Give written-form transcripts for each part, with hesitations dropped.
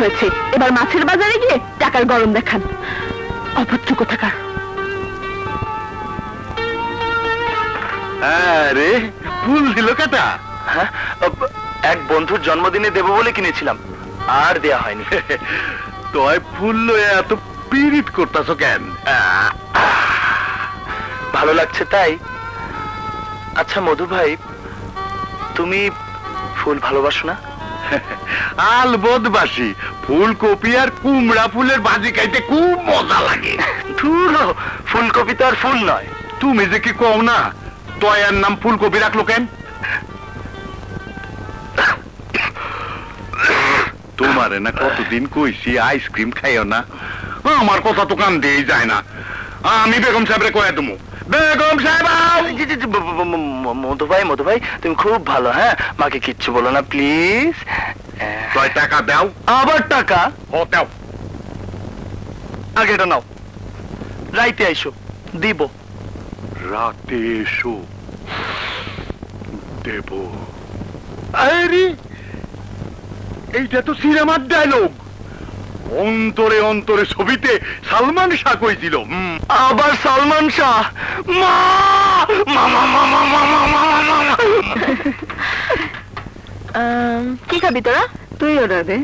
হয়েছে, এবার মাছের বাজারে গিয়ে টাকার গরম দেখান। অভদ্র কোথাকার। আরে ফুল দিল কাটা? হ্যাঁ, এক বন্ধুর জন্মদিনে দেব বলে কিনেছিলাম, আর দেয়া হয়নি। তয় ফুল লয়ে এত পীড়িত করতেছ কেন? ভালো লাগছে তাই। আচ্ছা মধু ভাই, তুমি ফুল ভালোবাসো না? আলবদবাসী, ফুলকপি আর কুমড়া ফুলের ভাজি খাইতে খুব মজা লাগে। ধুরো, ফুলকপি তো আর ফুল নয়। তুমি যে কি কও না, তয়ার নাম ফুলকপি রাখলো কেন? তোমারে না কতদিন কইছি আইসক্রিম খাইও না, আমার কথা তো কান দিয়েই যায় না। আমি বেগম সাহেবরে কয়ে দেবো। বেগম সাহেব! মধু ভাই তুমি খুব ভালো। হ্যাঁ, মাকে কিচ্ছু বলো না প্লিজ। তয় টাকা দাও। আবার টাকা? ও দাও। আগে এটা নাও, রাইতে আইসো দিব। রাতে এসো দেব। আরে এইটা তো সিনেমার ডায়লগ। অন্তরে অন্তরে ছবিতে সালমান শাহ কইছিল। আবার সালমান শাহ? মা! কি খাবি তোরা? তুই অর্ডার দে।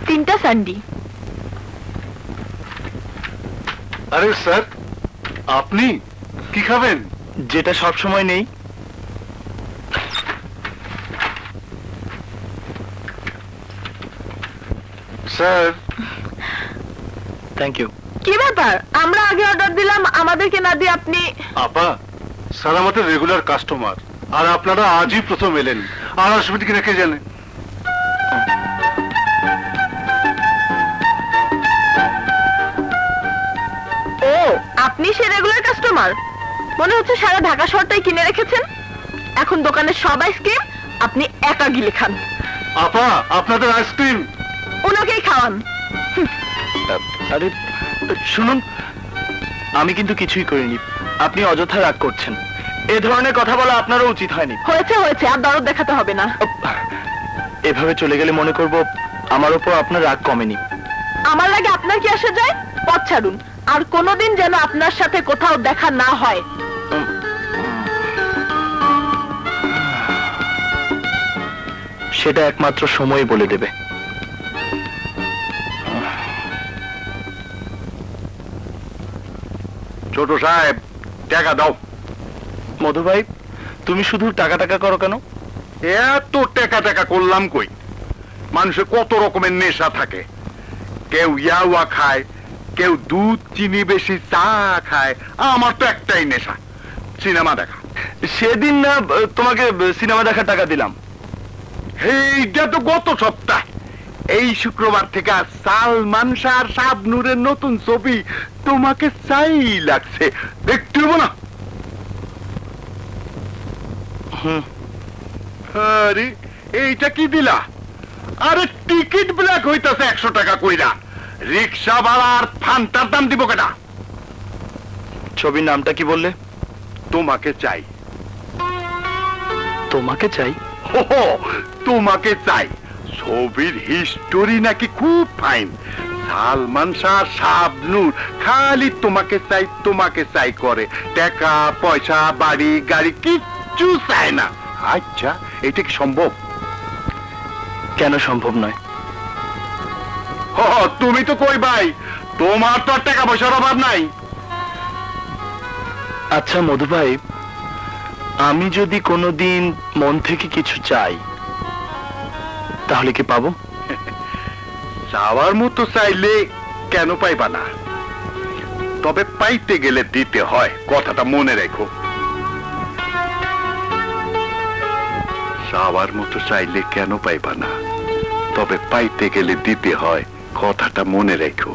3টা স্যান্ডি। আরে স্যার, আপনি কি খাবেন? যেটা সব সময় নেই। স্যার। Thank you. কি ব্যাপার, আমরা আগে অর্ডার দিলাম, আমাদেরকে না দিয়ে আপনি? আপা, স্যার আমাদের রেগুলার কাস্টমার, আর আপনারা আজই প্রথম এলেন, আর আসবে কিনা কে জানে। ও, আপনি সে রেগুলার কাস্টমার? মনে হচ্ছে সারা ঢাকা শহরটাই কিনে রেখেছেন। এখন দোকানের সব আইসক্রিম আপনি একা গিলে খান। আপা, আপনাদের আইসক্রিম ওনাকেই খাওয়ান। আরে শুনুন, আমি কিন্তু কিছুই করিনি, আপনি অযথা রাগ করছেন। এ ধরনের কথা বলা আপনারও উচিত হয়নি। হয়েছে হয়েছে, আর দরদ দেখাতে হবে না। এভাবে চলে গেলে মনে করব আমার উপর আপনার রাগ কমেনি। আমার লাগে আপনার কি আসে যায়? পথ ছাড়ুন, আর কোনোদিন যেন আপনার সাথে কোথাও দেখা না হয়। সেটা একমাত্র সময় বলে দেবে। ছোট সাহেব, টাকা দাও। মধু ভাই, তুমি শুধু টাকা টাকা করো কেন? এত টাকা টাকা করলাম কই? মানুষের কত রকমের নেশা থাকে। কেউ ইয়াওয়া খায়, কেউ দুধ চিনি বেশি চা খায়। আমার তো একটাই নেশা, সিনেমা দেখা। সেদিন না তোমাকে সিনেমা দেখার টাকা দিলাম? এইটা তো গত সপ্তাহ। এই শুক্রবার থেকে সালমান শাহ আর শাবনূরের নতুন ছবি তোমাকে চাই লাগছে, দেখতে হবো না? আরে এইটা কি দিলা? আরে টিকিট ব্ল্যাক হইতাছে 100 টাকা কইরা। রিক্সা ভাড়া আর ফান্টার দাম দিব কেনা? ছবির নামটা কি বললে? তোমাকে চাই। তোমাকে চাই? হো, তোমাকে চাই। ছবির হিস্টোরি নাকি খুব ফাইন। সালমান শাহ, শাবনূর খালি তোমাকে চাই করে। টাকা পয়সা বাড়ি গাড়ি কিচ্ছু চায় না। আচ্ছা, এটা কি সম্ভব? কেন সম্ভব নয়? তুমি তো কই ভাই, তোমার তো আর টাকা পয়সার অভাব নাই। আচ্ছা মধু ভাই, আমি যদি কোনোদিন মন থেকে কিছু চাই, তাহলে কি পাবো? চাওয়ার মতো চাইলে কেন পাইবা না? তবে পাইতে গেলে দিতে হয়, কথাটা মনে রেখো। চাওয়ার মতো চাইলে কেন পাইবা না, তবে পাইতে গেলে দিতে হয়, কথাটা মনে রেখো।